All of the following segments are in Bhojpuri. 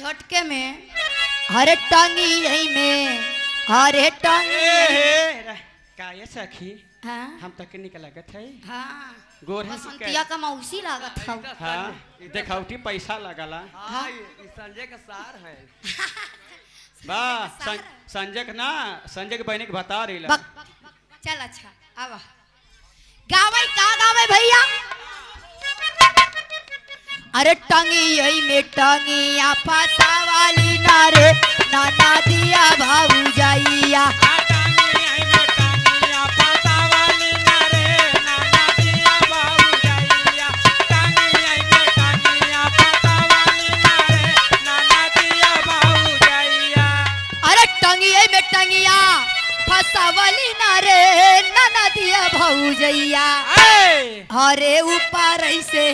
झटके में हरे टांगी यही में हरे टांगी का ये सखी हाँ हम तक निकल लगत है हाँ गोर है बसंतिया का मौसी लागत था हाँ देखौटी पैसा लगला हाँ संजय का सार है वाह संजय के ना संजय के बहनी के बता रही चल अच्छा अब गावे का गावे भैया अरे टांगी यही में टांगी फासा वाली नारे नाना दिया भाऊ जाइया अरे टांगी यही में टांगिया फासा वाली नारे नाना दिया भाऊ जाइया अरे ऊपर ऐसे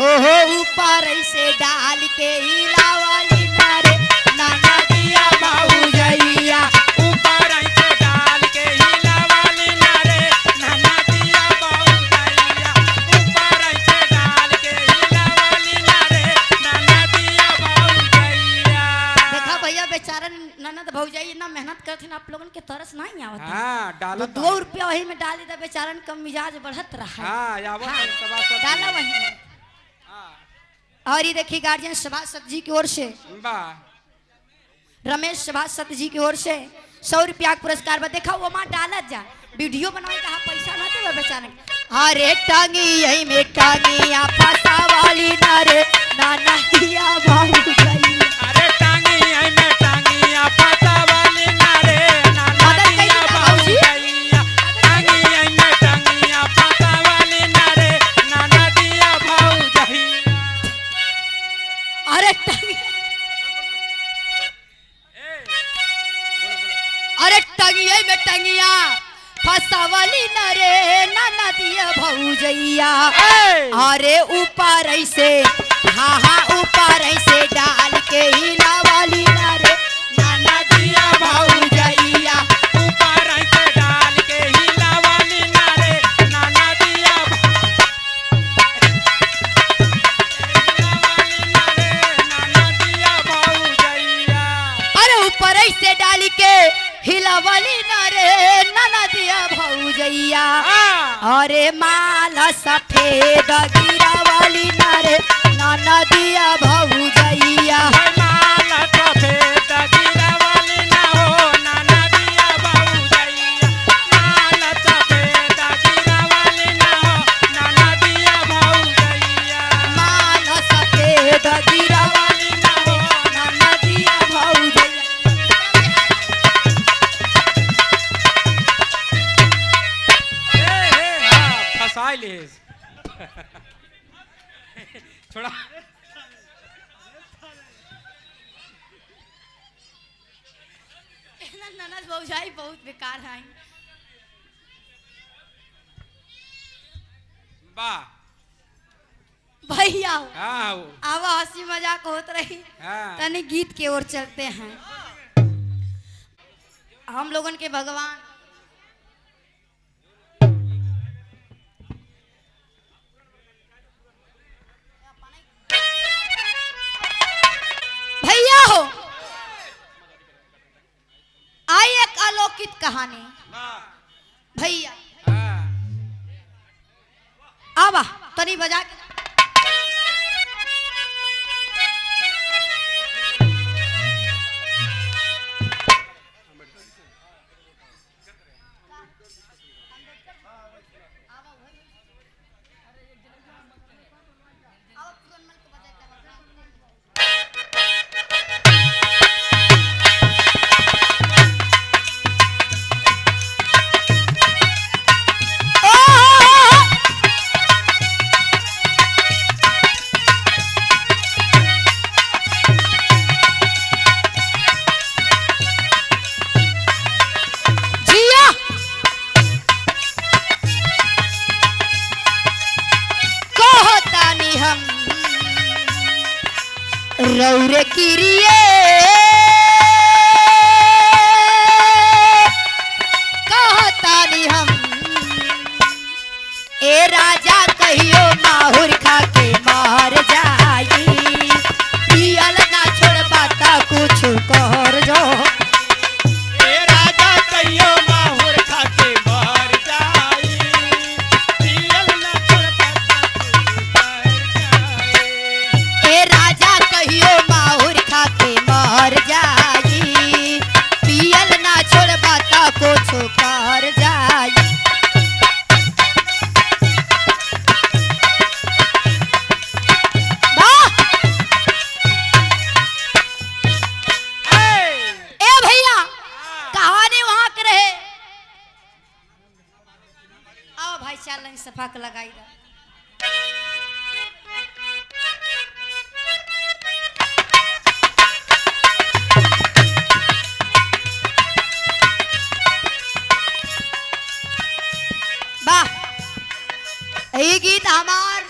ओहो ऊपर ऐसे डाल के हिला वाली नारे नाना दिया भाऊ जाइया ऊपर ऐसे डाल के हिला वाली नारे नाना दिया भाऊ जाइया ऊपर ऐसे डाल के हिला वाली नारे नाना दिया भाऊ जाइया देखा भैया बेचारा ननद भौजाई ना मेहनत करथिन आप लोगन के तरस नहीं आवत हां डालो 2 रुपया वही में डाल दे बेचारन का मिजाज बढ़त रहा हां आवत सब डाला वही में और ये देखिए गार्जियन सभासद जी की ओर से रमेश सभासद जी की ओर से 100 रुपया पुरस्कार बा देखा वो मां डालत जा वीडियो बनावे कहा पैसा ना देवे बेचारे अरे टांगी यही में टांगी फासा वाली नारे नाना दिया भाऊ गई अरे टांगी यही में टांगी फासा वाली नारे नाना दिया भाऊ गई टांगी यही में टांगी फासा वाली नारे नाना दिया भाऊ गई अरे टांगी अरे टांगिया में टांगिया फसा वाली नारे नाना दिया भौजैया अरे ऊपर ऐसे हाँ हाँ ऊपर ऐसे डाल के हिला वाली नारे नाना दिया भौजैया ऊपर ऐसे डाल के हिला वाली नारे नाना दिया अरे ऊपर ऐसे डाल के हिला वाली नारे नाना दिया भौजैया अरे माला सफेद गिरा वाली नारे नाना दिया भौजैया माला सफेद गिरा वाली ना हो नाना दिया भौजैया माला सफेद गिरा वाली ना हो नाना दिया भौजैया माला सफेद गिरा वाली ना हो नाना दिया भौजैया फसाई ले थोड़ा ननद भौजाई बहुत बेकार है वाह भैया हाँ आवा हंसी मजाक होत रही हाँ तनी गीत की ओर चलते हैं हम लोगन के भगवान भैया हो आई एक अलौकिक कहानी भैया आवा तनी बजा के रौरे किरिए कहतानी हम ए राजा कहियो माहुर खा के मार जाई पियल ना छोड़बा भैया लाइन सफा के लगाई दा। वाह, ये गीत हमार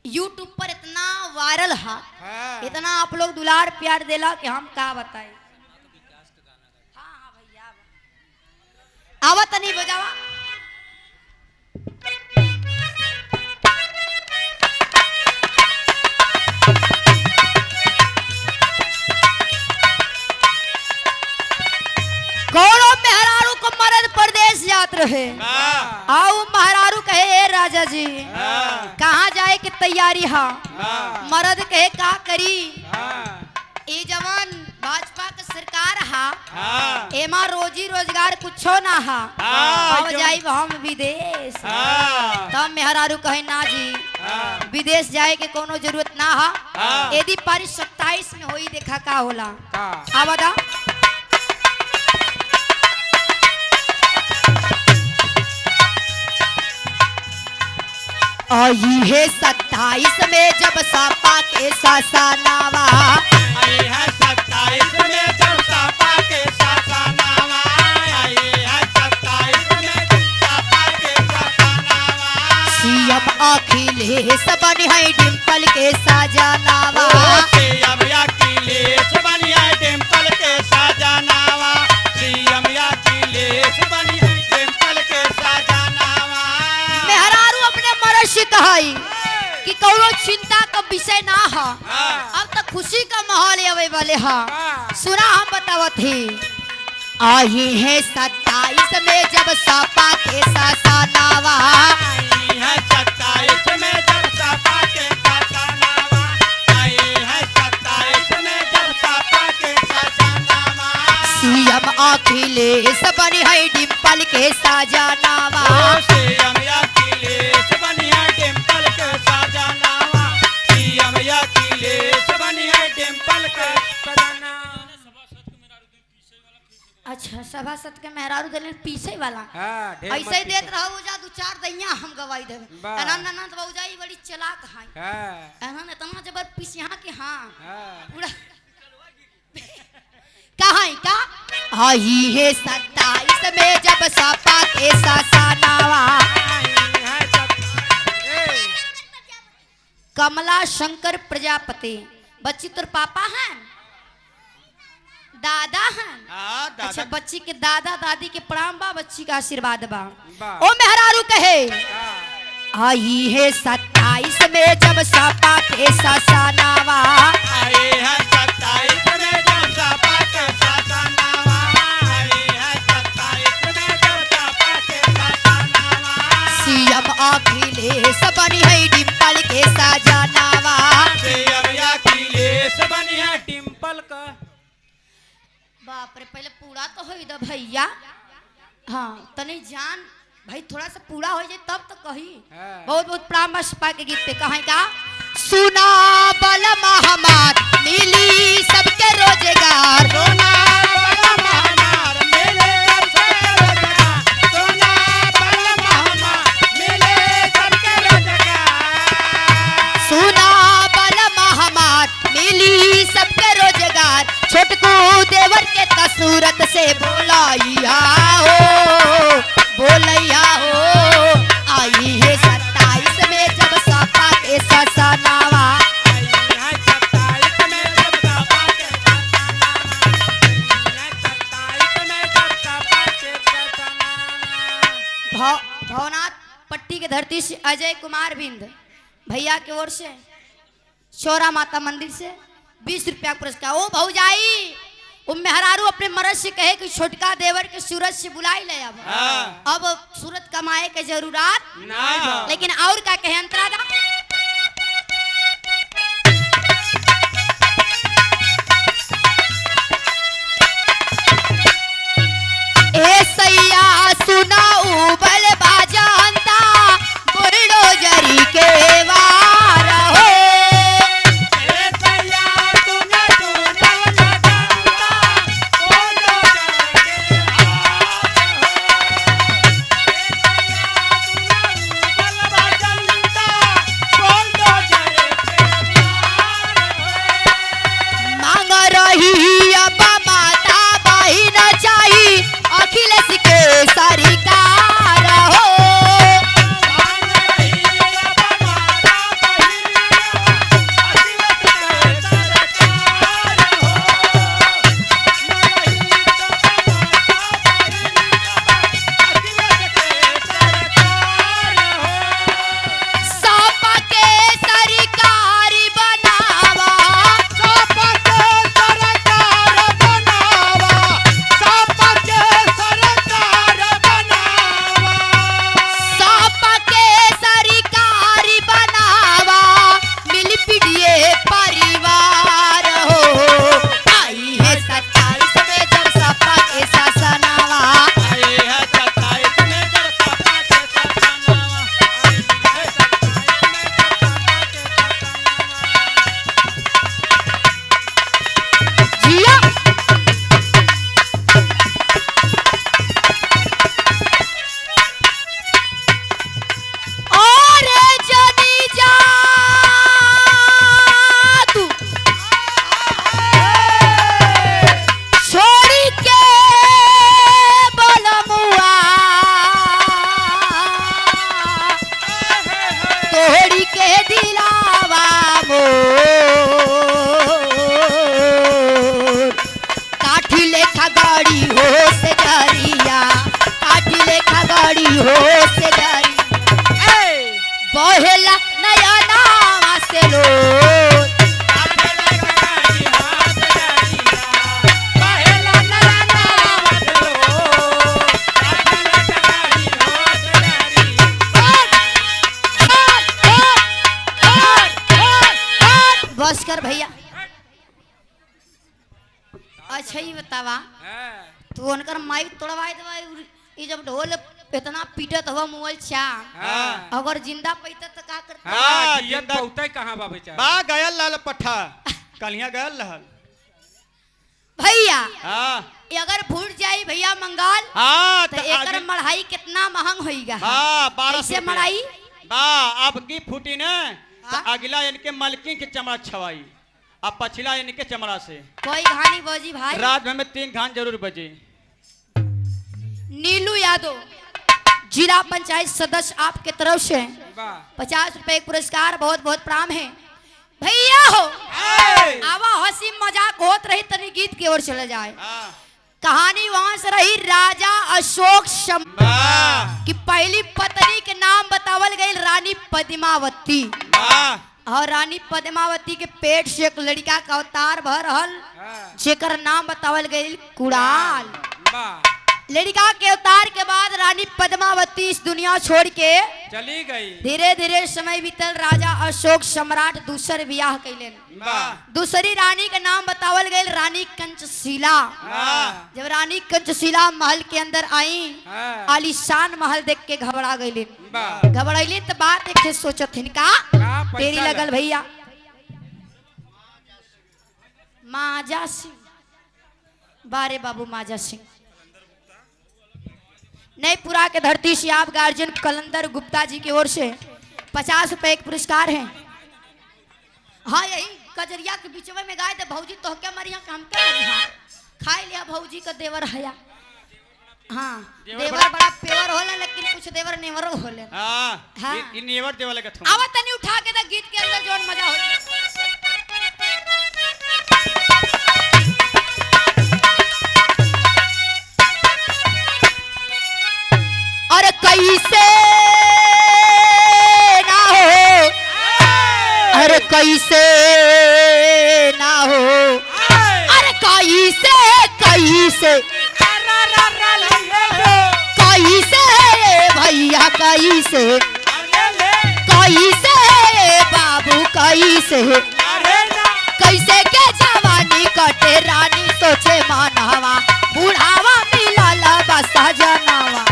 YouTube पर इतना वायरल है, इतना आप लोग दुलार प्यार देला कि हम का बताए। हाँ हाँ भैया आवत नहीं बजावा। कौनो मेहरारू को मरद परदेश जात रहे, आओ मेहरारू कहे ए राजा जी कहाँ जाए के तैयारी हा। मरद कहे का करी, ए जवान भाजपा के सरकार हा, एमा रोजी रोजगार कुछो ना हा, अब जाइब हम विदेश। तब मेहरारू कहे ना जी विदेश जाए के कोनो जरूरत ना हा, यदि पारी 27 में होई देखा का होला। आवादा आई है 27 में जब सापा के सासानावा, आई है 27 में जब सापा के सासानावा, आई है 27 में सापा के सासानावा। सीएम अखिलेश बनी है डिम्पल के साजनावा, सीएम अखिलेश बनी है डिम्पल के साजनावा, सीएम अखिलेश बनी है डिम्पल के साजनावा। मेहरारू अपने मर्द से कहाई कि कौनो चिंता का विषय ना हा, अब तक खुशी का माहौल आवे वाले हा। सुना हम बतावत ही, आई है 27 में जब सापा के सासानावा, आई है 27 में जब सापा के सासानावा, आई है 27 में जब सापा के सासानावा। सीएम अखिलेश बनी है डिम्पल के साजनावा, सीएम अखिलेश बनी है डिम्पल के साजनावा, सीएम अखिलेश बनी है डिम्पल के साजनावा। अच्छा सभासद के मेहरारू दिले पीछे वाला ऐसे ही देत रहो जा दो चार दैया हम गवाई देवे। अनन ननद बौजाई बड़ी चलाक है, अनन इतना जबर पीछे के हां पूरा कहाँ का। आई है 27 में जब सापा के सासानावा, कमला शंकर प्रजापति बच्ची तोर पापा हैं दादा हैं। अच्छा बच्ची के दादा दादी के प्रणाम बा, बच्ची का आशीर्वाद बा। ओ मेहरारू कहे आई है 27 में जब सापा के सासानावा, आई है 27 में जब सापा के सासानावा, आई है 27 में जब सापा के सासानावा। सीएम अखिलेश बनी है डिम्पल के साजनावा, सीएम अखिलेश बनी है डिम्पल का। बाप रे पहले पूरा तो हो दो भैया, हाँ तनी जान भाई थोड़ा सा पूरा हो जाए तब तो कही। बहुत बहुत प्रामश पा के गीत पे कहें का। सुना बल महामार मिली सबके रोजगार, सोना बल महामार मिले सबके रोजगार, सोना बल महामार मिले सबके रोजगार, सुना बल महामार मिली सबके रोजगार, छोटकू देवर के सूरत से बोलाइया हो, बोलैया हो। आई है 27 में जब सापा के सासानावा, आई है 27 में जब सापा के सासानावा, आई है 27 में जब सापा के सासानावा। भवनाथ पट्टी के धरती से अजय कुमार बिंद भैया की ओर से चौरा माता मंदिर से 20 रुपया पुरस्कार। ओ भौजाई वो मेहरारू अपने मर्द से कहे कि छोटका देवर के सूरत से बुलाई ले अब सूरत कमाए के जरूरत नहीं, लेकिन और का कहे अंतरा दा। ए सैया सुनाऊ बल बाजानता बुलडोजरी के वार हो, सरकार हो सापा के सरकारी बनावा सापा के सरकारी बनावा मिल पिटिए परिवार हो आई है 27 में जब सपा के शासनावा जिया और जनी जा तू छोड़ी के बलमुआ तोड़ी के दिलावा मोर काठी लेखा गाड़ी हो से डरिया काठी लेखा गाड़ी हो से डरी बहेला नया नावा से लो बस कर भैया अच्छा ही बतावा तू उनकर माइक तोड़वाई दवाई ई जब ढोल इतना पीटत हुआ मोबाइल चा अगर जिंदा पैता तो का करता बहुते कहाँ बा बेचारा बा गयल लाल पट्ठा कलिया गयल रहल भैया हाँ ये अगर फूट जाई भैया मंगाल हाँ तो एकर मढ़ाई कितना महंग होईगा हाँ 1200 कैसे मढ़ाई बा अब की फूटी ने तो हाँ? अगला इनके मलकी के चमड़ा छवाई अब पछिला इनके चमड़ा से कोई कहानी बोजी भाई रात भर में 3 घान जरूर बजे नीलू यादव जिला पंचायत सदस्य आपके तरफ से वाह 50 रुपए पुरस्कार बहुत बहुत प्रणाम है भैया हो आवा हंसी मजाक होत रही तनी गीत की ओर चले जाए हाँ कहानी वहां से रही राजा अशोक वाह की पहली पत्नी के नाम बतावल गई रानी पद्मावती वाह और रानी पद्मावती के पेट से एक लड़का का अवतार भर रहल जेकर नाम बतावल गई कुड़ाल वाह लड़का के अवतार के बाद रानी पद्मावती इस दुनिया छोड़ के चली गई धीरे धीरे समय बीतल राजा अशोक सम्राट दूसर विवाह कैलन वाह दूसरी रानी का नाम बतावल गई रानी कंचशीला वाह जब रानी कंचशीला महल के अंदर आई आलीशान महल देख के घबरा गई वाह घबराइली तो बात एक ठे सोचत हिनका पैसा तेरी लगल लग- भैया माजा सिंह बारे बाबू माजा सिंह नईपुरा के धरती से आप गार्जियन कलंदर गुप्ता जी की ओर से 50 रुपए एक पुरस्कार है हाँ यही कजरिया के बीचवे में गाय तो भौजी तो क्या मरिया काम क्या मरिया खाई लिया भौजी का देवर हया हाँ देवर बड़ा पेवर होला लेकिन कुछ देवर नेवर होले हाँ हाँ। इ नेवर देवा लगा था आवा तनी उठा के तो गीत के अंदर जोन मजा हो और कैसे ना हो अरे कैसे ना हो अरे कैसे कैसे कैसे भैया कैसे कैसे बाबू कैसे कैसे के जवानी कटे रानी सोचे मानवा बुढ़ावा मिलल बसा जनावा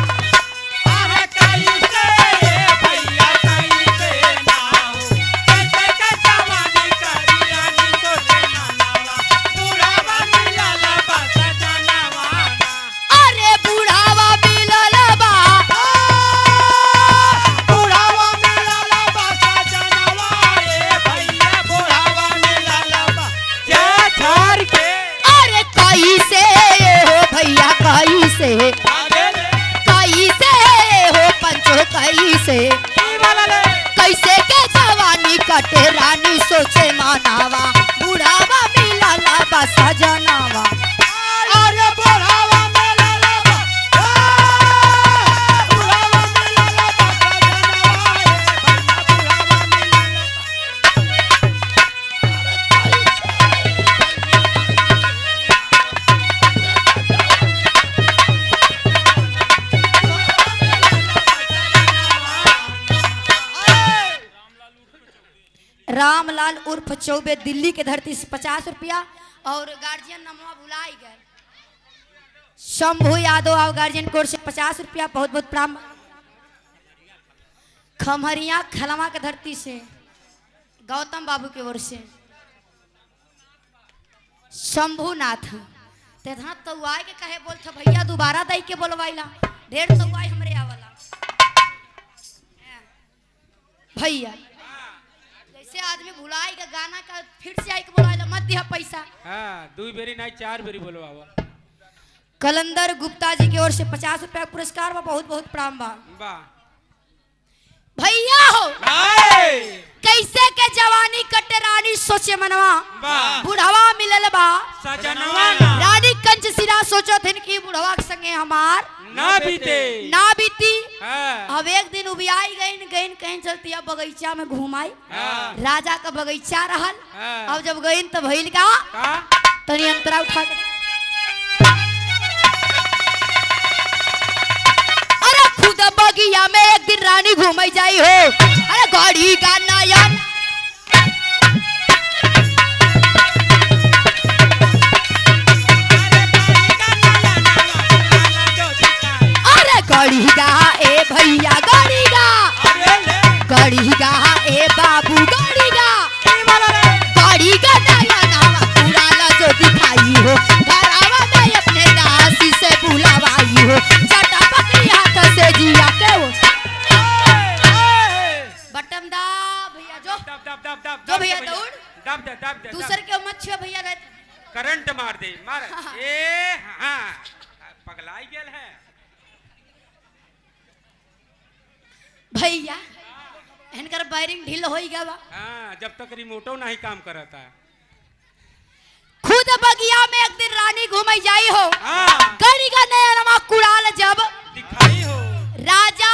अरे बुढ़ावा मिलल बा अरे कैसे हो भैया कैसे से ई वाला ले कैसे के जवानी कटे रानी सोचे मानावा बुढ़ावा मिलला बसा जनावा अरे बुढ़ावा में ले ले बुढ़ावा में ले ले बाबा बुढ़ावा में ले ले रामलाल उर्फ चौबे दिल्ली के धरती से 50 रुपया और गार्जियन नमवा भुलाई गए शंभू यादव और गार्जियन कोर्ट से 50 रुपया बहुत बहुत प्रणाम। खमहरिया खलवा के धरती से गौतम बाबू की ओर से शंभूनाथ तेधा तो आए के कहे बोलता भैया दोबारा दई के बोलवाइला ढेर तो आए हमरे आवला भैया जैसे आदमी भुलाई का गाना का फिर से आई के बोलवाइला मत दिया पैसा। हां दू बेरी नहीं 4 बेरी बोलवावा। कलंदर गुप्ता जी की ओर से 50 रुपया पुरस्कार बा बहुत बहुत प्रणाम बा। वाह भैया हो कैसे के जवानी कटे रानी सोचे मनवा वाह बुढ़वा मिलल बा सजनवा ना रानी कंच सिरा सोचत हन कि बुढ़वा के संगे हमार ना बीते ना बीती। हां अब एक दिन उबियाई गईन गईन कहीं चलती अब बगीचा में घूमाई हां राजा का बगीचा रहल हां अब जब गईन तो भइल का का तनी अंतरा उठा के अरे खुद बगिया में एक दिन रानी घूमई जाई हो अरे गाड़ी का नयन अरे गाड़ी गा ए भैया गाड़ी गा गाड़ी गा ए बाबू गाड़ी गा गाड़ी का नयन पुराना जो दिखाई हो घरावा में अपने दासी से बुलावाई हो चटा पकड़ी हाथ से जिया के वो बटम दा भैया जो जो भैया दौड़ दूसर के मत छुए भैया रहते करंट मार दे मार ए हां पगलाई गेल है भैया इनकर वायरिंग ढील होई गया बा हां जब तक रिमोटो नहीं काम करता खुद बगिया में एक दिन रानी घूमई जाई हो हां गड़ी का नयनमा कुड़ाल जब दिखाई हो राजा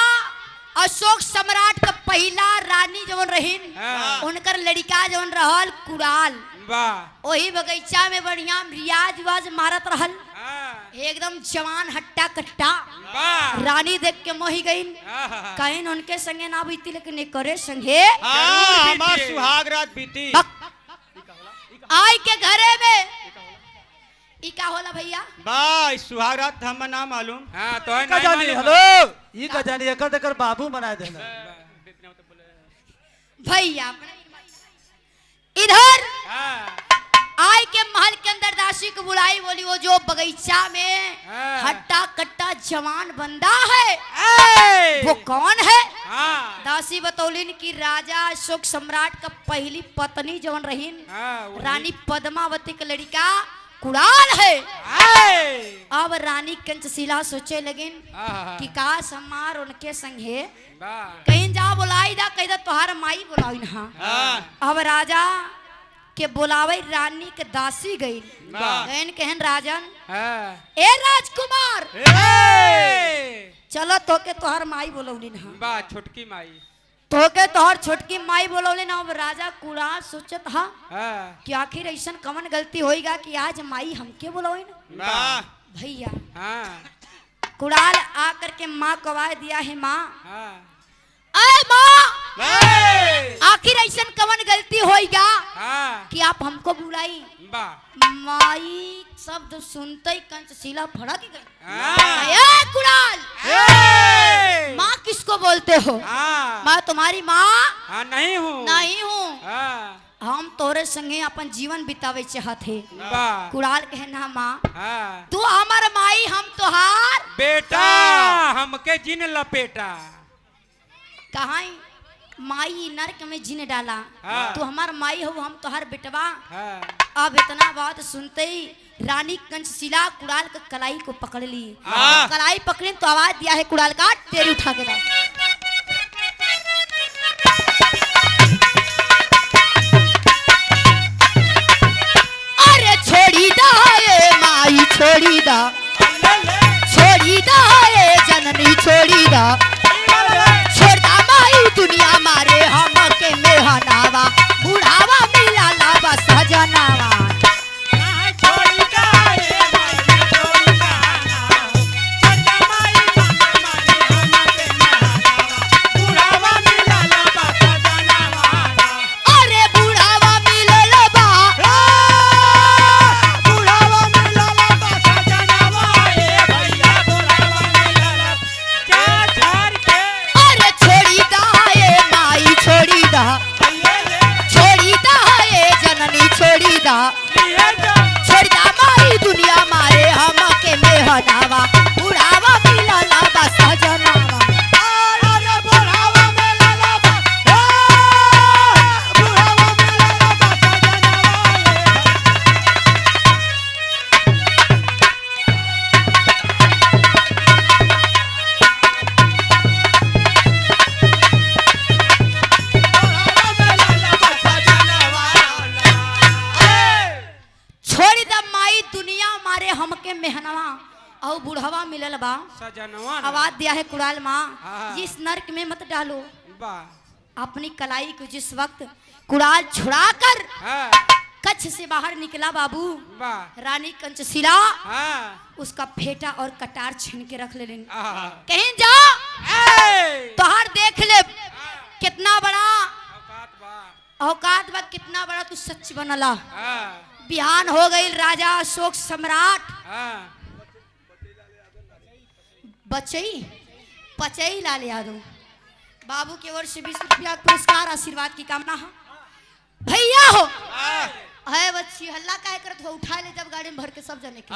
अशोक सम्राट का पहला रानी जवन रहीन हाँ। उनकर लड़का जवन रहल कुड़ाल वाह वही बगीचा में बढ़िया रियाज वाज मारत रहल हां एकदम जवान हट्टा कट्टा वाह रानी देख के मोही गईन आहा। कहीं उनके संगे ना बीती लेकिन करे संगे हाँ हमार सुहाग रात बीती आई के घरे में ई का होला भैया भाई सुहाग रात हम ना मालूम हां तो है का नहीं जानी मालूम। हेलो ई का जानी एकर देकर बाबू बना देना भैया इधर हां आय के महल के अंदर दासी को बुलाई बोली वो जो बगीचा में हाँ। हट्टा कट्टा जवान बंदा है ए वो कौन है हां दासी बतौलिन की राजा अशोक सम्राट का पहली पत्नी जवन रहीन हां रानी पद्मावती का लड़का कुड़ाल है। अब रानी कंचशिला सोचे लगिन कि काश हमार उनके संगे कहीं जा बुलाई दा कहीं दा तोहार माई बुलाई ना। अब राजा के बुलावे रानी के दासी गई गईन कहन राजन ए राजकुमार चलो तो के तोहार माई बोलौली ना बा छोटकी माई तो के तोहर छोटकी माई बोलौली ना। अब राजा कुड़ाल सोचत हा कि आखिर ऐसा कमन गलती होएगा कि आज माई हमके बुलावी ना भैया। कुड़ाल आकर के माँ को आवाज दिया है माँ अरे माँ आखिर ऐसा कमन गलती होएगा कि आप हमको बुलाई। माई शब्द सुनते ही कंचशिला भड़क गई। कुड़ाल माँ किसको बोलते हो? मैं तुम्हारी माँ नहीं हूँ नहीं हूँ हम तोरे संगे अपन जीवन बितावे चाहते। कुड़ाल कहना माँ तू हमार माई हम तोहार बेटा हमके जिन लपेटा कहाँ माई नरक में जिन डाला तू हमार माई हो हम तोहार बेटवा। अब इतना बात सुनते ही रानी कंचशिला कुड़ाल का कलाई को पकड़ ली। कलाई पकड़ी तो आवाज दिया है कुड़ाल का तेरी उठा के दा। छोड़ी दा ए जननी छोड़ी दा छोड़ा माई दुनिया मारे हम के मेहनावा बुढ़ावा मिला लावा सजनावा अरे बुढ़ावा मिलल बा अरे छोड़ी दा ए माई छोड़ी दा ए जननी छोड़ी दा माई दुनिया मारे हम के मेहनावा बुढ़ावा मिला लावा सजनावा छोड़ी दा माई दुनिया मारे हमके मेहनवा और बुढ़वा मिलल बा आवाज दिया है कुड़ाल माँ जिस नर्क में मत डालो अपनी कलाई को जिस वक्त कुड़ाल छुड़ाकर कच्छ से बाहर निकला बाबू रानी कंचशिला उसका फेटा और कटार छीन के रख ले कहीं जा तोहार देख ले कितना बड़ा औकात बा कितना बड़ा तू सच बनला बिहान हो गई राजा अशोक सम्राट पचई लाल यादव बाबू के ओर से 20 रुपया पुरस्कार आशीर्वाद की कामना है भैया हो है बच्ची हल्ला काहे करत हो उठा ले जब गाड़ी में भर के सब जने के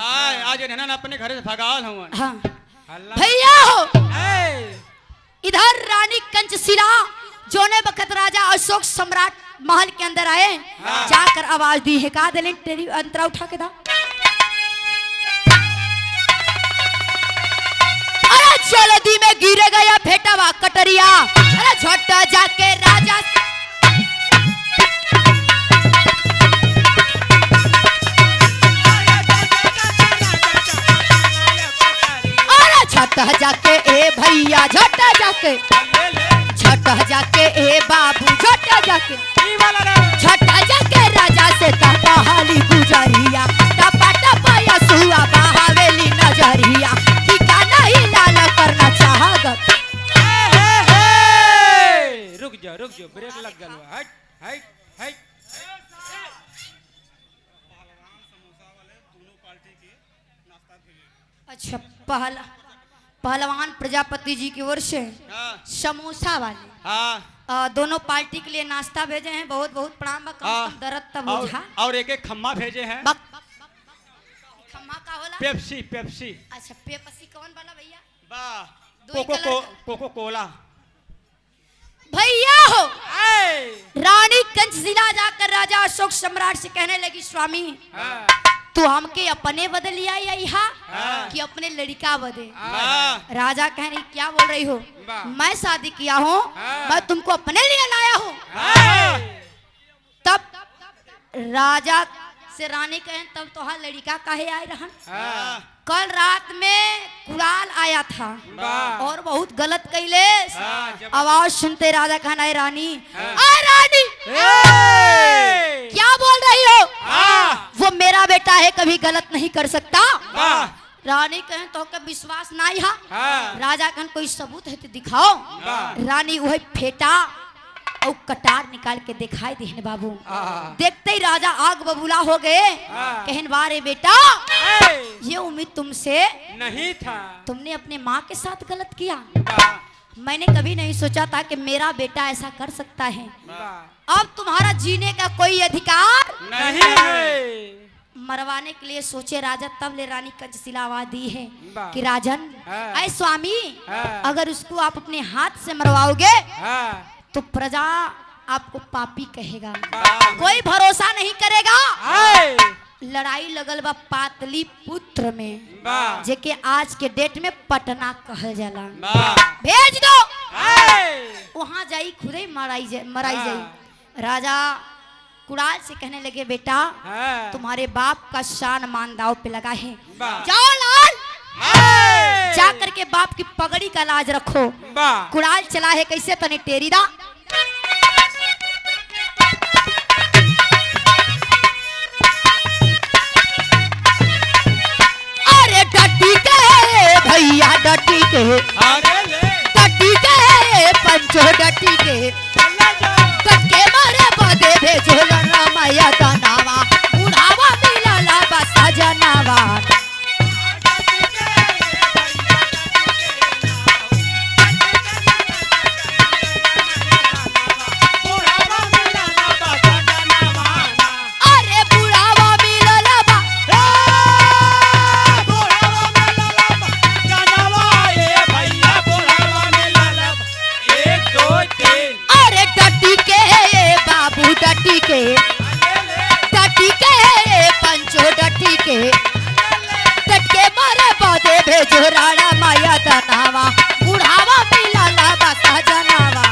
आज नैना अपने घर से भगाल हूं हाँ भैया हो इधर रानी कंचशिला जोने वक्त राजा अशोक सम्राट महल के अंदर आए जाकर आवाज दी है का दिले तेरी अंतरा उठा के दा अरे जल्दी में गिर गया फेटावा कटरिया अरे झट जाके राजा अरे झट जाके ए भैया झट जाके ए बाबू झट जाके राजा से हाली गुजरिया टपा टपा सुआ बहावेली नजरिया ठिकाना ही लाल करना चाहत रुक जा ब्रेक लग गल हट हट हट अच्छा पहलवान प्रजापति जी की ओर से समोसा वाले दोनों पार्टी के लिए नाश्ता भेजे हैं बहुत बहुत प्रणाम दरद तब बुझा और एक एक खम्मा भेजे हैं खम्मा का होला पेप्सी अच्छा पेप्सी कौन वाला भैया कोको कोला भैया हो रानी कंचशिला जाकर राजा अशोक सम्राट से कहने लगी स्वामी तू हमके अपने बदल आई कि अपने लड़का बदे राजा कहने क्या बोल रही हो मैं शादी किया हूँ मैं तुमको अपने लिए लाया हूँ तब राजा से रानी कहें तब तो लड़का काहे आए रहन कल रात में कुड़ाल आया था और बहुत गलत कैले आवाज सुनते राजा कहना है रानी रानी क्या बोल रही हो वो मेरा बेटा है कभी गलत नहीं कर सकता रानी कहें तो का विश्वास नहीं है राजा कहन कोई सबूत है तो दिखाओ रानी वही फेटा और कटार निकाल के दिखाई देने बाबू देखते ही राजा आग बबूला हो गए कहन बारे बेटा ये उम्मीद तुमसे नहीं था तुमने अपने माँ के साथ गलत किया मैंने कभी नहीं सोचा था कि मेरा बेटा ऐसा कर सकता है अब तुम्हारा जीने का कोई अधिकार नहीं है मरवाने के लिए सोचे राजा तब ले रानी कंचशिला आवाज दी है कि राजन ऐ स्वामी अगर उसको आप अपने हाथ से मरवाओगे तो प्रजा आपको पापी कहेगा कोई भरोसा नहीं करेगा लड़ाई लगल बा पाटलिपुत्र में जेके आज के डेट में पटना कहल जाला भेज दो वहां जाई खुदे मराई जाई राजा कुणाल से कहने लगे बेटा हाँ। तुम्हारे बाप का शान मान दाव पे लगा है, वाह। जाओ लाल हाय। जा करके बाप की पगड़ी का लाज रखो। वाह। कुणाल चला है कैसे तने टेरीदा अरे डटी के भैया डटी के आगे ले। डटी के पंचो डटी के चला जाओ। कटके मारे बदे भेजो रमाया तनावा बुढ़ावा मिलला बसा जनावा अरे बुढ़ावा मिलला बा अरे डटी के बाबू डटी के पंचो डटी के डटके मारे बदे भेजो राणा माया तनावा बुढ़ावा मिलला बसा जनावा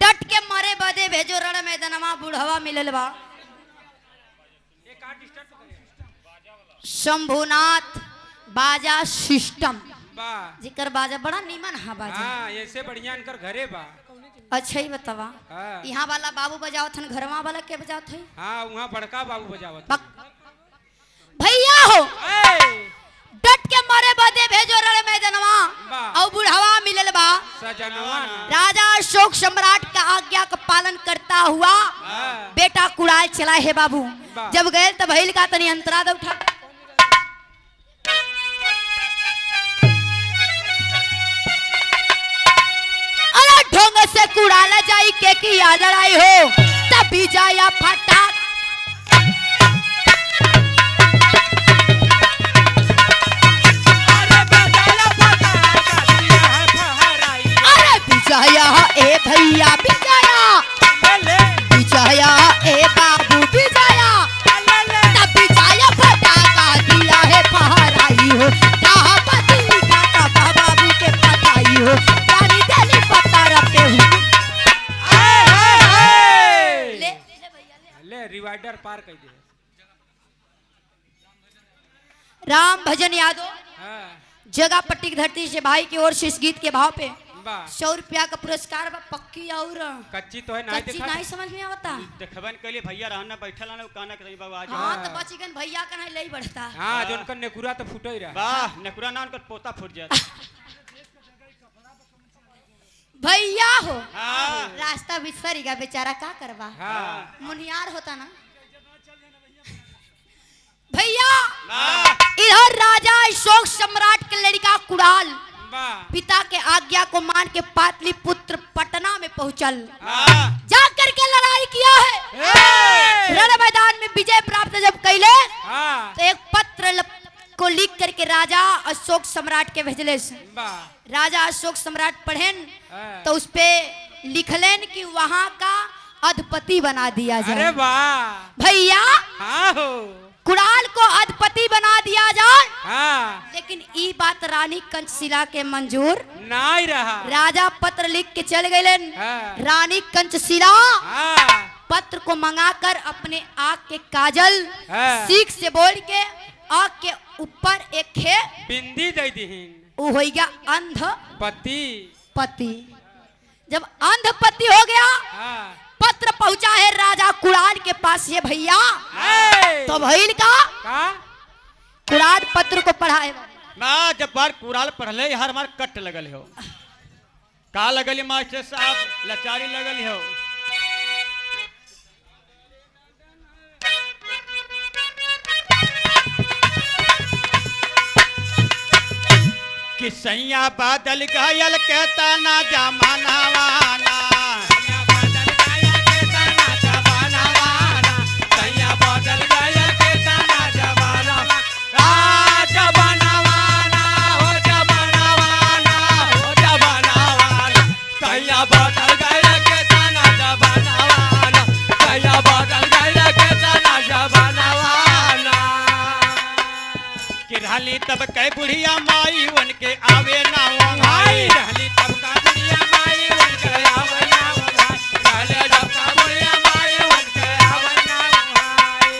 डट के मारे बदे भेजो रण मैदानमा बुढ़वा मिलल बा शंभुनाथ बाजा सिस्टम जिकर बाजा बड़ा नीमन हा बाजा ऐसे बढ़िया इनकर घरे बा। अच्छा ही बतावा हाँ। यहाँ वाला बाबू बजावत हन घरवा वाला के बजावत है हाँ वहाँ बड़का बाबू बजावत। बक भैया हो डट के मारे बदे भेजो रण मैदानमा वाह। और बुढ़वा मिलल बा सजनवा ना। राजा अशोक सम्राट का आज्ञा का पालन करता हुआ हाँ। बेटा कुड़ाल चला है बाबू वाह। जब गए तब भैल का तनी अंतरा दे उठा अरे ढोंग से कुड़ाला जाई के किया लड़ाई हो तभी जाया फटा अरे बिजाया ए भैया बिजाया बिजाया ए बाबू बिजाया तब बिजाया फटाका दिया है फहराई हो जहाँ पति का बाबू के पताई हो रानी दिल्ली पता रखते हुए ले ले रिवाइडर पार कर दे। राम भजन यादव हाँ। जगह पट्टी की धरती से भाई की ओर से इस गीत के भाव पे वाह। 100 रुपया का पुरस्कार बा पक्की और कच्ची तो है नहीं कच्ची देखा। नहीं समझ में आवता देखबन के लिए भैया रहना बैठल ना काना के बाबू आज हाँ तो बचीगन भैया का नहीं ले बढ़ता हाँ जो उनका नेकुरा तो फुटो ही रहा। वाह नकुरा ना उनका पोता फूट जाता। भैया हो हाँ। रास्ता बिसरेगा बेचारा का करवा हाँ। मुनियार होता ना भैया वाह। इधर राजा अशोक सम्राट के लड़का कुड़ाल वाह। पिता के आज्ञा को मान के पाटलिपुत्र पटना में पहुंचल हाँ। जाकर के लड़ाई किया है रण मैदान में विजय प्राप्त जब कैले हाँ। तो एक पत्र को लिख करके राजा अशोक सम्राट के भेजले वाह। राजा अशोक सम्राट पढ़ेन हाँ। तो उसपे लिखलेन कि वहां का अधिपति बना दिया अरे जाए वाह। भैया हाँ हो। कुड़ाल को अधिपति बना दिया जाए हाँ। लेकिन ई बात रानी कंचशिला के मंजूर नहीं रहा। राजा पत्र लिख के चल गए हाँ। रानी कंचशिला हाँ। पत्र को मंगाकर अपने आँख के काजल हाँ। सीख से बोल के आँख के ऊपर एक खे बिंदी दे दीहिन। वो हो गया अंध पति। पति जब अंध पति हो गया हाँ। पत्र पहुंचा है राजा कुड़ाल के पास ये भैया ए! तो भैल का का? कुड़ाल पत्र को पढ़ाए माँ जब बार कुराल पढ़ले हर मार कट लगल हो का लगल मास्टर साहब लाचारी लगल हो कि सैया बादल घायल कहता ना जमाना वाना दैया बदल गया के तना जबानावाना दैया बदल गया के तना जबानावाना कि रहली तब कई बुढ़िया माई उनके आवे ना भाई रहली तब का बुढ़िया माई उनके आवे ना भाई रहले जब का बुढ़िया माई उनके आवे ना भाई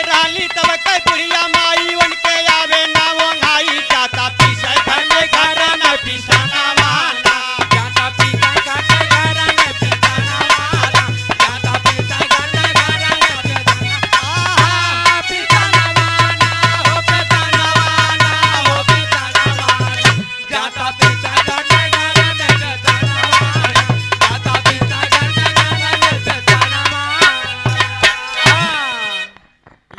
रहली तब कई बुढ़िया माई उनके आवे ना भाई जाता पीछे घर में घर न पिसाना वाला जाता पीता काटे घर में पिसाना वाला जाता पीता काटे घर में पिसाना वाला हो पिसाना वाला हो पिसाना वाला जाता पीता काटे घर में पिसाना वाला जाता पीता काटे घर में पिसाना वाला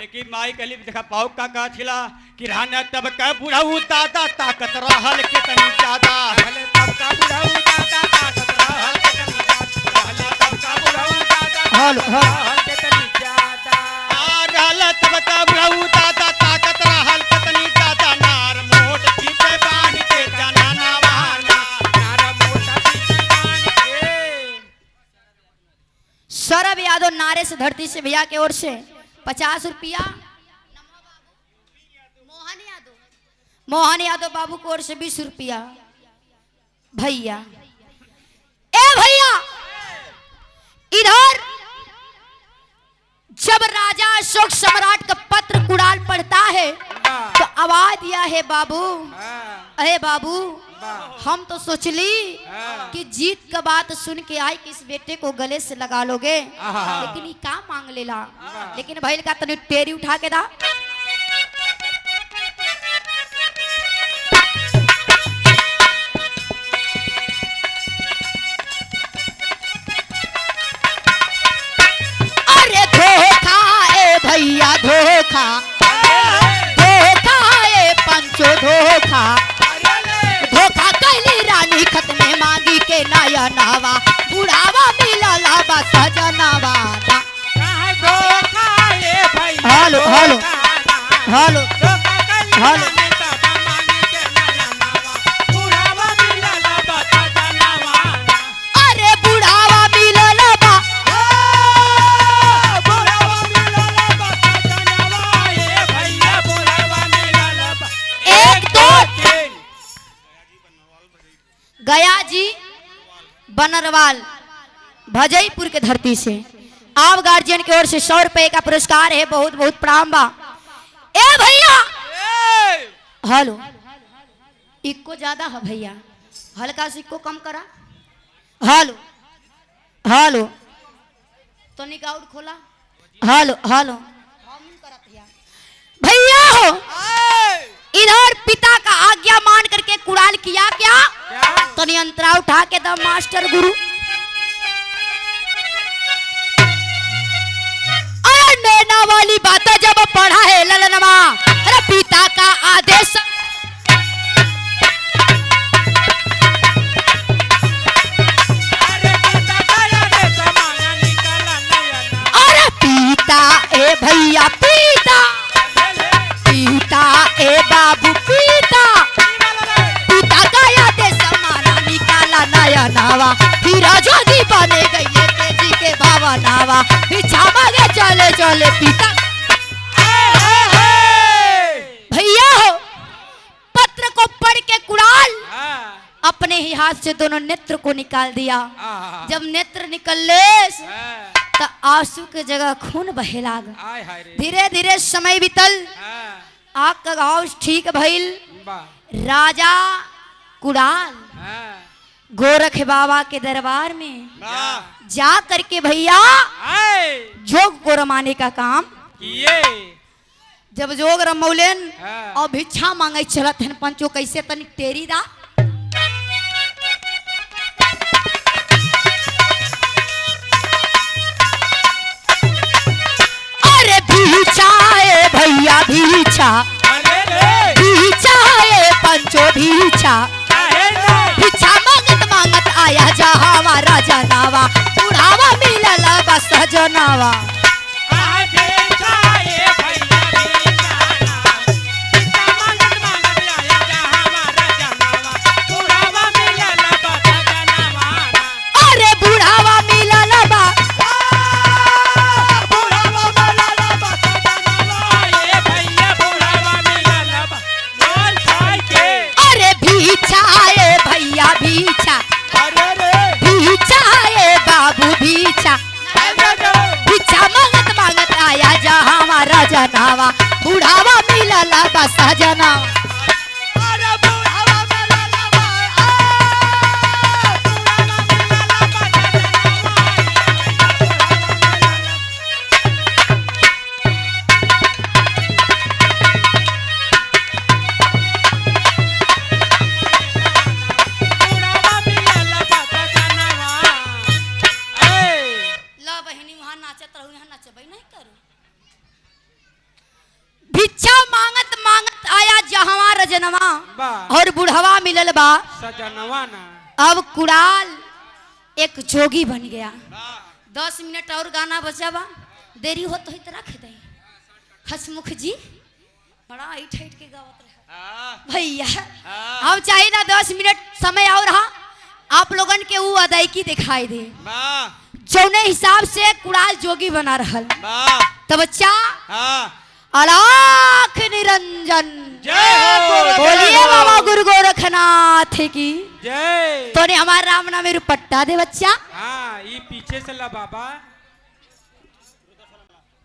लेकिन माई कली देखा पाऊ का कहा छिला कि रहने तब कई बुढ़ऊ दादा ताकत रहल कितनी ज्यादा रहले तब का बुढ़ऊ दादा ताकत रहल के तनी ज्यादा रहले तब का बुढ़ऊ दादा हाल हाल रहल के तनी ज्यादा रहल तब कई बुढ़ऊ दादा ताकत रहल कितनी ज्यादा नार मोट खींचे बांध के जनाना वाला नारा मोटा पीछे बांध के सौरभ यादव नारे से धरती से भैया की ओर से 50 रुपया। मोहन यादव बाबू की ओर से 20 रुपया। भैया ए भैया इधर जब राजा अशोक सम्राट का पत्र कुड़ाल पढ़ता है तो आवाज दिया है बाबू अरे बाबू हम तो सोचली कि जीत का बात सुन के आई कि इस बेटे को गले से लगा लोगे लेकिन ये का मांग लेला लेकिन भैल का तनी टेरी उठा के दा। अरे धोखा ए भैया धोखा धोखा ए पंचो धोखा धोखा कैली रानी खत में मांगी के नया नावा बुढ़ावा मिलला बस सजनावा। धोखा ये भाई हेलो हेलो हेलो धोखा कर हेलो मांगी के नया नावा बुढ़ावा मिलला बता जनावाना अरे बुढ़ावा मिलला बा बुढ़ावा मिलला बता जनावा ये भैया बुढ़ावा मिलला एक दो गया जी बनरवाल भजईपुर के धरती से आप गार्जियन की ओर से 100 रुपए का पुरस्कार है। बहुत बहुत प्रणाम बा। ए भैया हेलो इको ज्यादा है भैया हल्का से इको कम करा। हेलो हेलो तो निकाउट खोला। हेलो हेलो भैया हो इधर पिता का आज्ञा मान करके कुड़ाल किया क्या तो नियंत्रण उठा के द मास्टर गुरु। अरे नैना वाली बातें जब पढ़ा है ललनमा अरे पिता का आदेश अरे पिता काया रे समाना निकला नया ना अरे पिता ए भैया पिता पिता ए बाबू पिता पिता का आदेश माना निकाला नया नावा फिर जोगी बने गई तेजी के भावा नावा पीछा मांगे चले चले पिता। भैया हो पत्र को पढ़ के कुड़ाल अपने ही हाथ से दोनों नेत्र को निकाल दिया। जब नेत्र निकलले तो आंसू के जगह खून बहे लाग। आय हाय रे धीरे धीरे समय बीतल आग का घाव ठीक भइल। राजा कुड़ाल गोरख बाबा के दरबार में जा करके भैया जोग को रमाने का काम किए जब जोग रमौलेन और भिक्षा मांगे चलत हन पंचो कैसे तनिक टेरी दा। अरे भिक्षा है भैया भिक्षा अरे रे भिक्षा है पंचो भिक्षा काहे रे भिक्षा मांगत मांगत आया जहावा राजा नावा बुढ़ावा मिलला बस जनावा। आजे छाए भैया बेचारा पिता मांगत मांगत आया जहां हमारा जनावा बुढ़ावा मिलला बता जनावाना बुढ़ावा मिलला बा सजना अरे बुढ़ावा मिलला बा, बुढ़ावा मिलला बाबा जनवा। ला बहनी वहां नाचत रहू यहाँ नचबई नहीं करू भिक्षा मांगत मांगत आया जहवा रजनवा बा और बुढ़वा मिलल बा सजनवा ना। अब कुड़ाल एक जोगी बन गया 10 मिनट और गाना बजावा देरी हो तो ही रख दे हसमुख जी बड़ा ऐठ ऐठ के गावत रहा भैया हम चाहिए ना 10 मिनट समय और रहा आप लोगन के वो अदायकी दिखाई दे वाह जौने हिसाब से कुड़ाल जोगी बना रहल वाह तो बच्चा हाँ अलाख निरंजन जय हो बोलिए बाबा गुरु गोरखनाथ की जय। तो ने हमारा राम नाम में रुपट्टा दे बच्चा हाँ ये पीछे से ला बाबा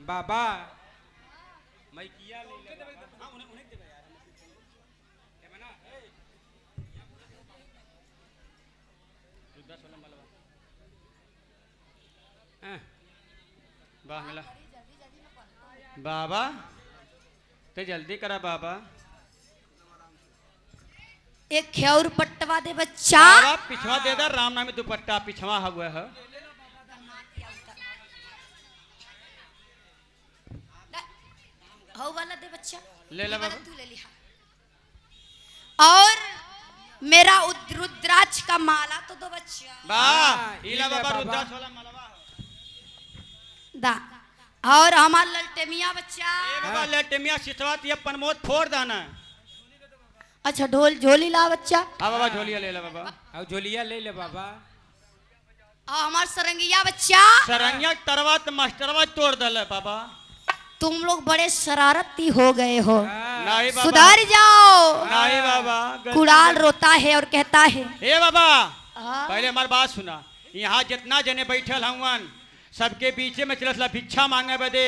बाबा मैं किया ले ले हाँ, उन्हें दे यार क्या बना वाह मिला बाबा तो जल्दी करा बाबा एक खेर पट्टवा दे बच्चा बाबा पिछवा दे दा राम नामी दुपट्टा पिछवा हुआ है हो वाला दे बच्चा ले ला ये वाला बाबा। तू ले लिहा और मेरा रुद्राक्ष का माला तो दो बच्चा वाह ये इला ले बाबा बाबा। रुद्राक्ष वाला मालवा दा और हमारा ललटेमिया बच्चा ए बाबा लेटेमिया सिटवात ये पनमोद फोड़ दाना अच्छा ढोल झोली ला बच्चा हाँ बाबा झोलिया ले ला बाबा और झोलिया ले ले बाबा और हमार सरंगिया बच्चा सरंगिया तरवात मास्टरवा तोड़ दले बाबा तुम लोग बड़े शरारती हो गए हो नहीं बाबा सुधर जाओ नहीं बाबा गलती कुड़ाल रोता है और कहता है ए बाबा हाँ? पहले हमारी बात सुना यहाँ जितना जने बैठल हवन सबके बीचे में चलत ला भिक्षा मांगे बदे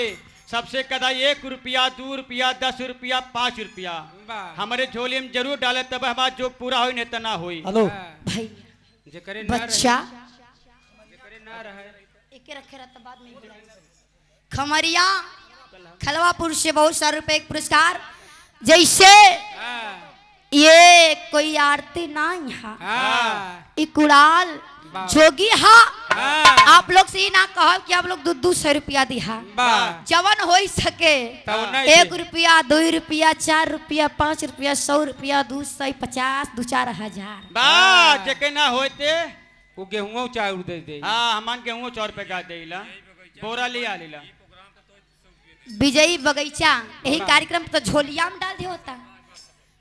सबसे कदा 1 रुपया 2 रुपया 10 रुपया 5 रुपया वाह। हमारे झोली में जरूर डाले तब हमारा जो पूरा हो नहीं तो ना होई हेलो भाई जेकरे ना बच्चा रहे जेकरे ना रहे एके रखे रहता बाद में बुलाएंगे। खमरिया खलवापुर से बहुत सारे रुपए एक पुरस्कार जैसे हाँ ये कोई आरती ना यहाँ हाँ ई कुड़ाल वाह। जोगी हा हाँ आप लोग से ही ना कहो कि आप लोग 200 रुपया दिहा वाह। जवन हो सके तब नहीं 1 रुपया 2 रुपया 4 रुपया 5 रुपया 100 रुपया 250 2-4 हजार बा जके ना होते वो गेहूं चाय उड़ दे दे हाँ हमान गेहूं 100 रुपए का देला बोरा लिया लीला विजयी बगीचा यही कार्यक्रम तो झोलिया में डाल दिया होता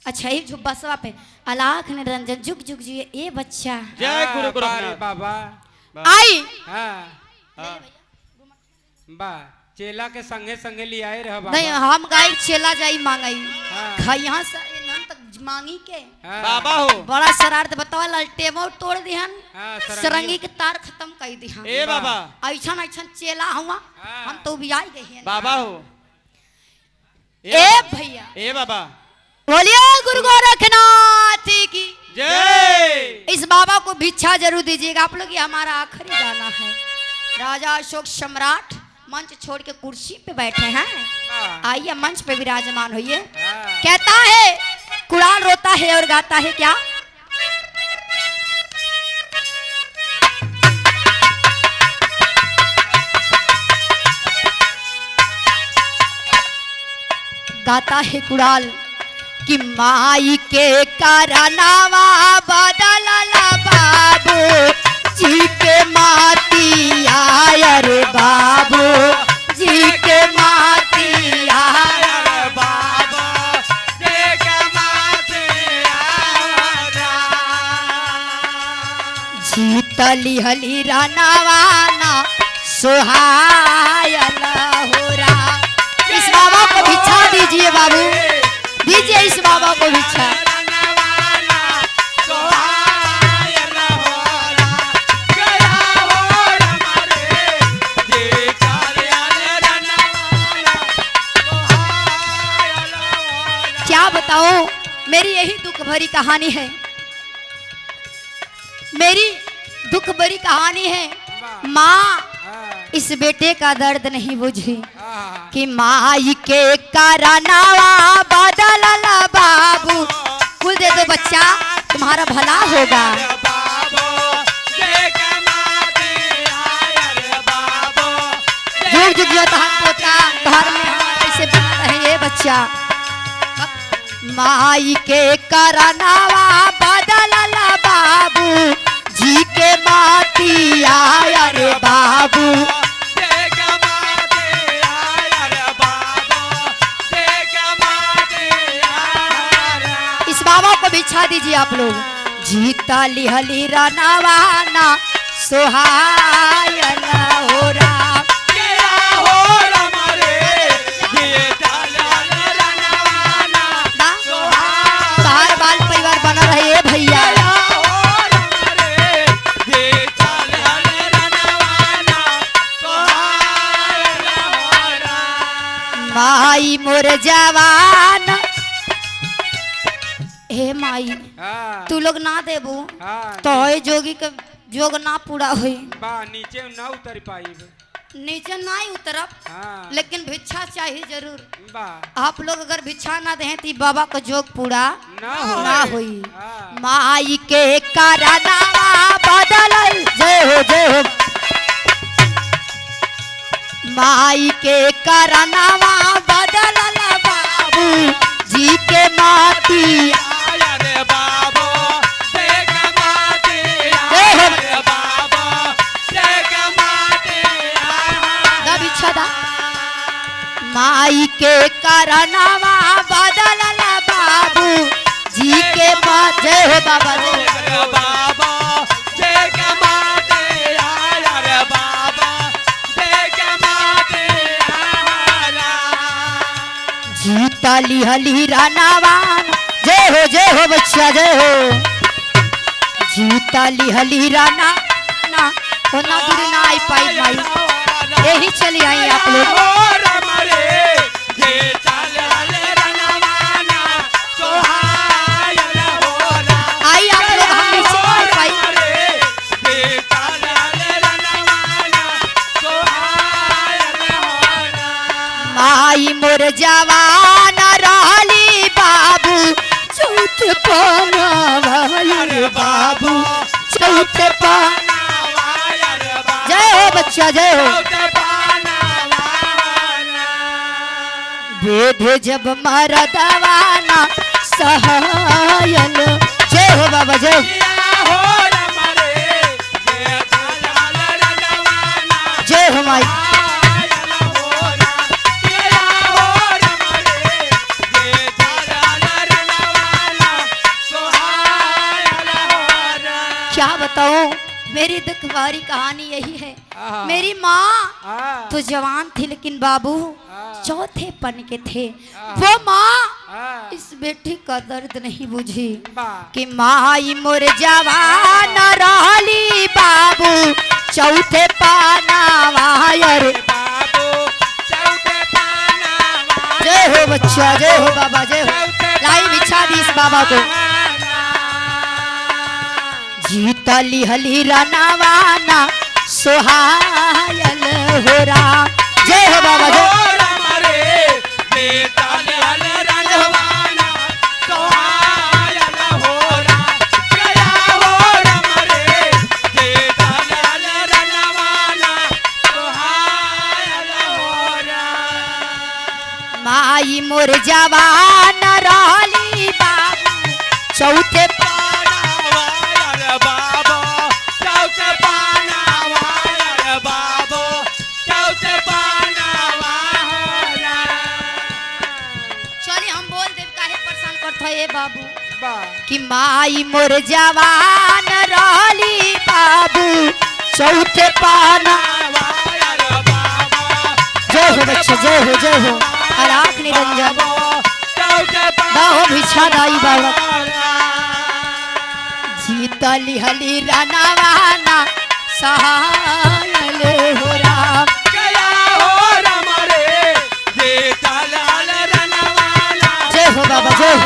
अच्छा ही जो बसवा पे अलाख निरंजन जुग जुग जी ए बच्चा जय गुरु हाँ, गोरखनाथ बाबा आई हाँ बा चेला के संगे संगे ले आए रह बाबा नहीं हम गाय चला जाई मांगई हाँ। यहाँ से यहाँ तक मांगी के हाँ, बाबा हो बड़ा शरारत बतावा ललटेमो तोड़ दिहन हाँ, सरंगी के तार खत्म कर दिहन ए बाबा ऐसा ऐसा चेला हुआ हाँ। हम तो भी आई गए हैं बाबा हो ए भैया ए बाबा बोलिए गुरु गोरखनाथ की जय इस बाबा को भिक्षा जरूर दीजिएगा आप लोग ये हमारा आखिरी गाना है राजा अशोक सम्राट मंच छोड़ के कुर्सी पे बैठे हैं हाँ, आइए मंच पे विराजमान होइए हाँ। कहता है कुड़ाल रोता है और गाता है क्या गाता है कुड़ाल कि माई के करनावा बदलला बाबू जी के माती आयर बाबू जी के माती आयर बाबा देख माते जीतली हली रनवाना सुहायल होरा इस बाबा को भिक्षा दीजिए बाबू दीजिए इस बाबा को भिक्षा मेरी यही दुख भरी कहानी है, मेरी दुख भरी कहानी है। माँ इस बेटे का दर्द नहीं बुझी कि माई के कारनावा बदलला बाबू। कुल दे दो बच्चा, तुम्हारा भला होगा। जुग जुग जो तहां पोता घर में ऐसे बना रहे ये बच्चा। माई के कारनावा बदलला बाबू जी के माटी आया रे बाबू। इस बाबा को भिक्षा दीजिए आप लोग। जीता लिहली रनवाना सोहायल हो राम। बाहर बाल परिवार बना रहे भैया। माई मोर जवान, हे माई तू लोग ना देबू तो जोगी के जोग ना पूरा हुई। नीचे ना उतर पाई, नीचे ना ही उतरब, लेकिन भिक्षा चाहिए जरूर। आप लोग अगर भिक्षा ना दें तो बाबा का जोग पूरा ना हुई। माई के कारनामा बदल, जय हो जय हो। माई के कारनामा बदलला बाबू जी के माटी माई के कारनामा बदलला बाबू जी के माँ। जय हो बाबा, जय हो बाबा। जीता लिहली रनवाना, जय हो बच्चा जय हो। जीता लिहली रना ना होना दूर ना आई पाई माई, यही चली आई आप लोग। आई आप लोग, हम नीचे आई पाई। माई मोर जवान रहली बाबू चौथ पाना बाबू चौथ पाना। जय हो बच्चा जय हो। बेधे जब मरदवाना सहायल। जय हो बाबा जय। जय हो माई। क्या बताऊं, मेरी दुख भरी कहानी यही है। मेरी माँ तो जवान थी लेकिन बाबू चौथे पन के थे। वो माँ इस बेटी का दर्द नहीं बुझी कि माई मोर जवान रहली बाबू चौथे पाना वायर। जय हो बच्चा जय हो बाबा जय हो। लाई भिक्षा दी इस बाबा को। जीता लिहली रनवाना सोहायल हो राम। जय हो बाबा जय। माई मोर जवान रहली बाबू चौथे बाबू कि माई मोर जवान रहली बाबू चौथे पाना। जय हो बच्चे जय हो। आराख निरंजन बाहो भिक्षा दाई बाबा। जीता लिहली रनवाना सहायल हो राम। जय हो बाबा जय हो।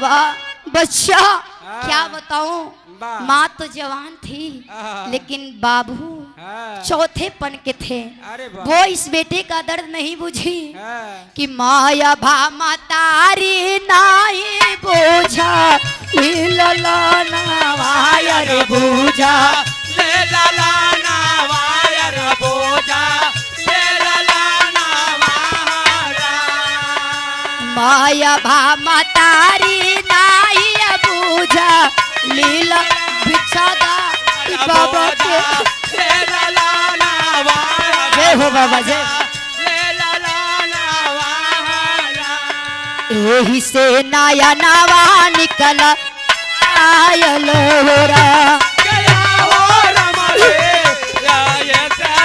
बाबा बच्चा क्या बताऊं, वाह। माँ तो जवान थी हाँ। लेकिन बाबू हाँ। चौथे पन के थे। अरे वाह। वो इस बेटे का दर्द नहीं बुझी हाँ। कि माया भामा तारी नहीं बूझा रे बूझा ले लाना वायर बोझा ले लाना वारा। माया भामा तारी नहीं बूझा लीला बिछादा बाबा के ले लाना वायर जय हो बाबा जय। ले लाना वारा। यही से नया नवा निकला आयल होरा। गया हो रमरे या ये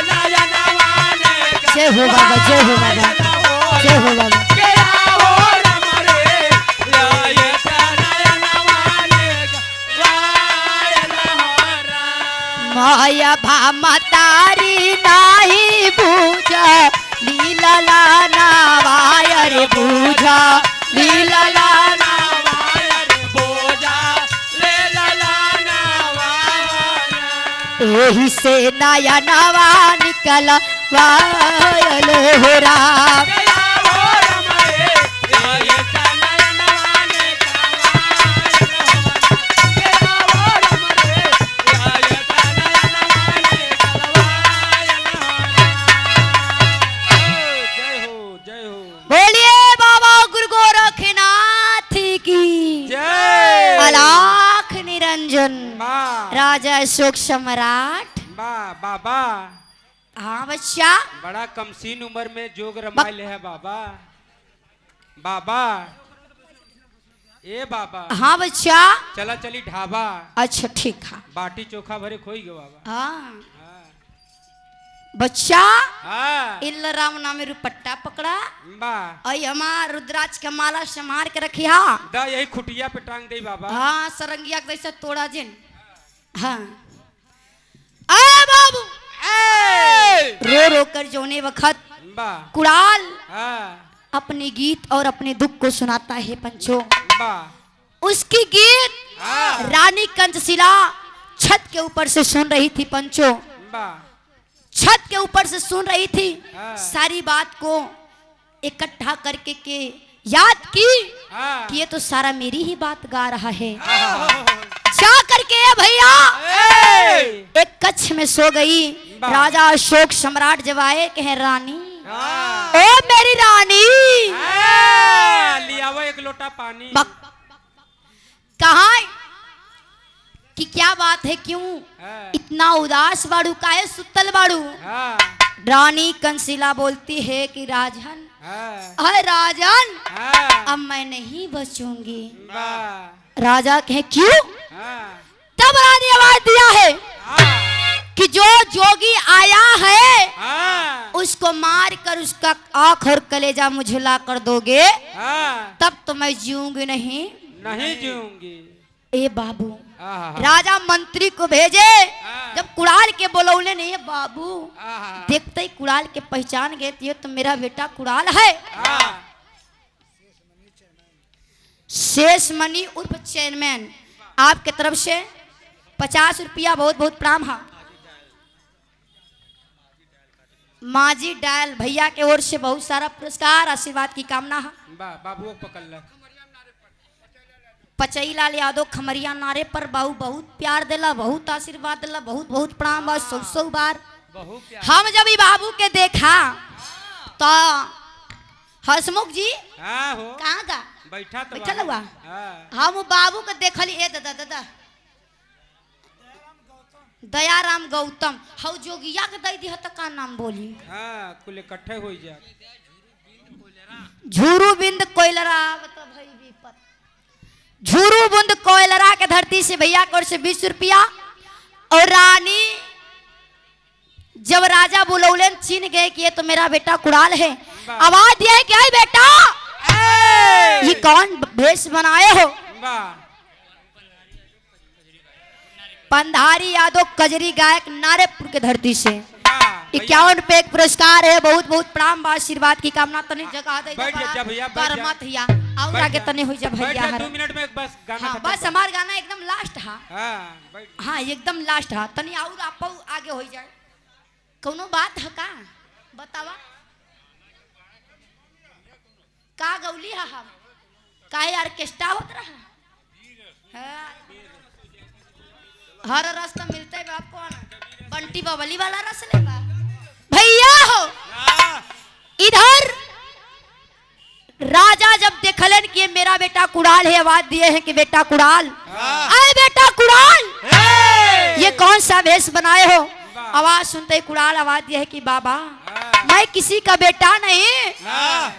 नया नवाने का जय हो बाबा जय हो बाबा जय हो बाबा। गया हो रमरे या ये नया नवाने का वायल होरा। माया भामा तारी नाही बूझा लीला लाना वायर बूझा लीला लाना। यही से नया नवा निकला वायल होरा। बोलिए बाबा गुरु गोरखनाथ की अलाख निरंजन राजा अशोक सम्राट। बाबा हाँ बच्चा बड़ा कमसीन उम्र में जोग रमाइल है बाबा। बाबा ए बाबा हाँ बच्चा चला चली ढाबा अच्छा ठीक है बाटी चोखा भरे खोई गो बाबा। हाँ बच्चा हाँ इल्ल राम नामे रुपट्टा पकड़ा बा और हमार रुद्राक्ष का माला संभार के रखिया। दा यही खुटिया पे टांग दे बाबा। हाँ सरंगिया के जैसे तोड़ा जिन। हाँ आ बाबू रो रो कर जोने वक्त बा कुड़ाल हाँ अपने गीत और अपने दुख को सुनाता है पंचों। बा उसकी गीत हाँ रानी कंचशिला छत के ऊपर से सुन रही थी पंचों। बा छत के ऊपर से सुन रही थी हाँ। सारी बात को इकट्ठा करके के याद की हाँ कि ये तो सारा मेरी ही बात गा रहा है। हाँ। जा करके भैया ए! एक कच्छ में सो गई। वाह। राजा अशोक सम्राट जब आए कहे रानी हाँ। ओ मेरी रानी हाँ, लिया वो एक लोटा पानी। कहा कि क्या बात है क्यों हाँ। इतना उदास बाड़ू काहे सुतल बाड़ू। हाँ रानी कंसिला बोलती है कि राजन हाँ अरे राजन हाँ अब मैं नहीं बचूंगी। बा राजा कहे क्यों। हाँ तब रानी आवाज दिया है हाँ कि जो जोगी आया है हाँ उसको मार कर उसका आंख और कलेजा मुझे ला कर दोगे हाँ तब तो मैं जीऊंगी नहीं। नहीं जीऊंगी। ए बाबू आहा, राजा मंत्री को भेजे हाँ। जब कुड़ाल के बोलौले नहीं है बाबू आहा, देखते ही कुड़ाल के पहचान गए ये तो मेरा बेटा कुड़ाल है। हाँ शेष मनी उर्फ चेयरमैन आपके तरफ से 50 रुपया बहुत बहुत प्रणाम है। माजी डायल भैया के ओर से बहुत सारा पुरस्कार आशीर्वाद की कामना है। बा बाबू को पकड़ ले। पचई लाल यादव खमरिया नारे पर बाबू बहुत प्यार दिला बहुत आशीर्वाद दिला बहुत बहुत प्रणाम बा सौ बार। बहुत प्यार। हम जब ई बाबू के देखा तो हसमुख जी हाँ हो कहाँ का बैठा तो बैठल बाबू। हुआ? हाँ हम बाबू के देखली ए दादा दादा दयाराम गौतम हौ जोगिया के दई दी त का नाम बोली हाँ कुल इकट्ठे हो जा। झूरू बिंद कोयलरा बता भाई विपत झूरू बुंद कोयलरा के धरती से भैया की ओर से 20 रुपया। और रानी जब राजा बुलौलन छीन गए कि ये तो मेरा बेटा कुड़ाल है आवाज दिया है क्या है बेटा ये कौन भेष बनाए हो। बा पंधारी यादव कजरी गायक नारेपुर के धरती से बा 51 रुपए एक पुरस्कार है। बहुत बहुत प्रणाम बा, आशीर्वाद की कामना। तने जगह दे बैठ जा भैया, बैठ जा। मत हिया और बैठ आगे जा। तने हो जा बैठ भैया। जा, 2 मिनट में बस गाना हाँ, खत्म बस कर। हमार गाना एकदम लास्ट हा। हाँ, बैठ। हाँ एकदम लास्ट हा। तनी और आप आगे हो जाए। कौनो बात है का बतावा का गौली हा हम काहे ऑर्केस्ट्रा होत रहा। हाँ। हर रस तो मिलते है आपको ना, बंटी बबली वाला रस लेगा भैया हो। इधर राजा जब देखलन कि ये मेरा बेटा कुड़ाल है, आवाज दिए हैं कि बेटा कुड़ाल, अरे बेटा कुड़ाल ये कौन सा वेश बनाए हो। आवाज सुनते ही कुड़ाल आवाज दिया है कि बाबा मैं किसी का बेटा नहीं,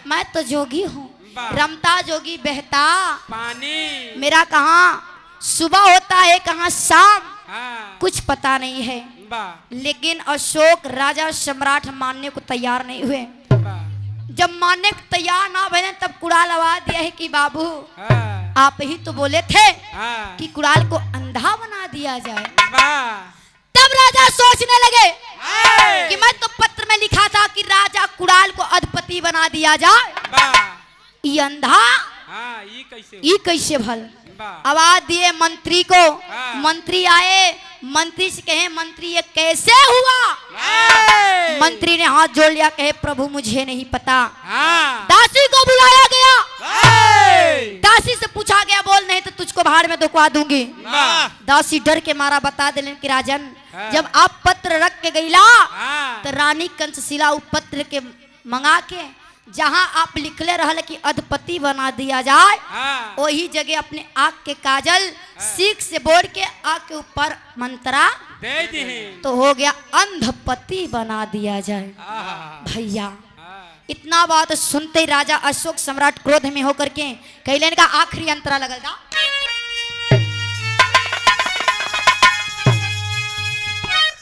मैं तो जोगी हूँ, रमता जोगी बहता पानी। मेरा कहाँ सुबह होता है कहाँ शाम, हाँ, कुछ पता नहीं है। वाह, लेकिन अशोक राजा सम्राट मानने को तैयार नहीं हुए। वाह, जब मानने को तैयार ना बने तब कुड़ाल आवाज दिया है कि बाबू हाँ, आप ही तो बोले थे हाँ, कि कुड़ाल को अंधा बना दिया जाए। वाह, तब राजा सोचने लगे हाय, कि मैं तो पत्र में लिखा था कि राजा कुड़ाल को अधिपति बना दिया जाए, वाह, ये अंधा हाँ, ये कैसे भल। वाह, आवाज दिए मंत्री को, हाँ। मंत्री आए, मंत्री से कहे मंत्री ये कैसे हुआ। हाय, मंत्री ने हाथ जोड़ लिया, कहे प्रभु मुझे नहीं पता। हाँ, दासी को बुलाया गया, हाय, दासी से पूछा गया बोल नहीं तो तुझको बाहर में दुखवा दूंगी। वाह, दासी डर के मारा बता दिले कि राजन हाँ। जब आप पत्र रख के गईला हाँ, तो रानी कंसशिला उ पत्र के मंगा के जहां आप लिखले रहल कि अधिपति बना दिया जाए, हाँ, वही जगह अपने आँख के काजल सीख से बोल के आँख के ऊपर मंत्रा दे दी। तो हो गया अंधपति बना दिया जाए। हाँ, भैया हाँ, इतना बात सुनते ही राजा अशोक सम्राट क्रोध में होकर के कैलन का आखिरी अंतरा लगल था।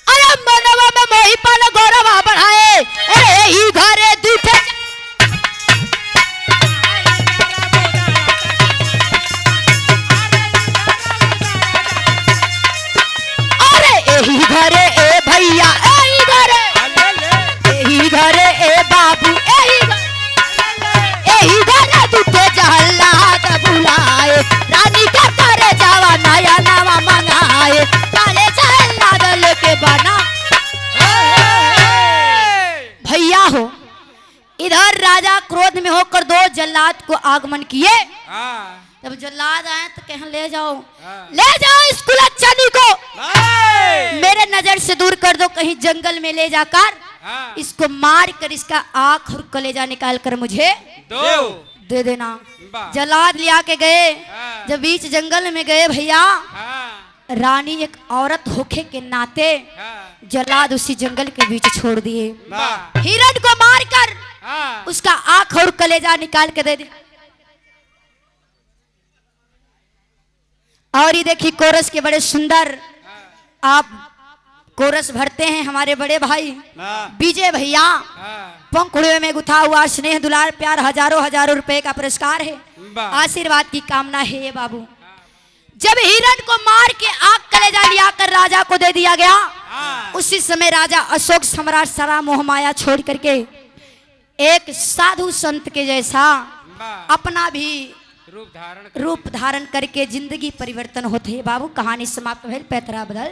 अरे मनवा में मोही पाल गौरवा बढ़ाए, अरे ही घरे दूठे अरे यही घरे ए भैया यही घरे, ले ले, यही घरे ए बाबू यही घरे दूठे जहल्लाद बुलाए, रानी का करे जावा नया नवा मंगाए, काले जहल्लाद लेके बना। भैया हो इधर राजा क्रोध में होकर 2 जल्लाद को आगमन किए। हाँ, जब जल्लाद आए तो कहें ले जाओ, हाँ, ले जाओ इस कुलच्छनी को हाय, मेरे नजर से दूर कर दो, कहीं जंगल में ले जाकर हाँ, इसको मार कर इसका आँख और कलेजा निकाल कर मुझे दो, दे देना। वाह, जल्लाद लिया के गए, हाँ, जब बीच जंगल में गए भैया, हाँ, रानी एक औरत होके के नाते हाँ, जल्लाद उसी जंगल के बीच छोड़ दिए। वाह, हिरण को मार कर हाँ, उसका आँख और कलेजा निकाल के दे दिया। और ये देखिए कोरस के बड़े सुंदर आप कोरस भरते हैं हमारे बड़े भाई विजय भैया। हाँ, पंखुड़ियों में गुथा हुआ स्नेह दुलार प्यार हजारों हजारों रुपए का पुरस्कार है, वाह, आशीर्वाद की कामना है ये बाबू। जब हिरण को मार के आग कलेजा लिया कर राजा को दे दिया गया, हाँ, उसी समय राजा अशोक सम्राट सारा मोह माया छोड़ करके एक साधु संत के जैसा वाह, अपना भी रूप धारण करके जिंदगी परिवर्तन होते है। बाबू कहानी समाप्त भेल, पैतरा बदल।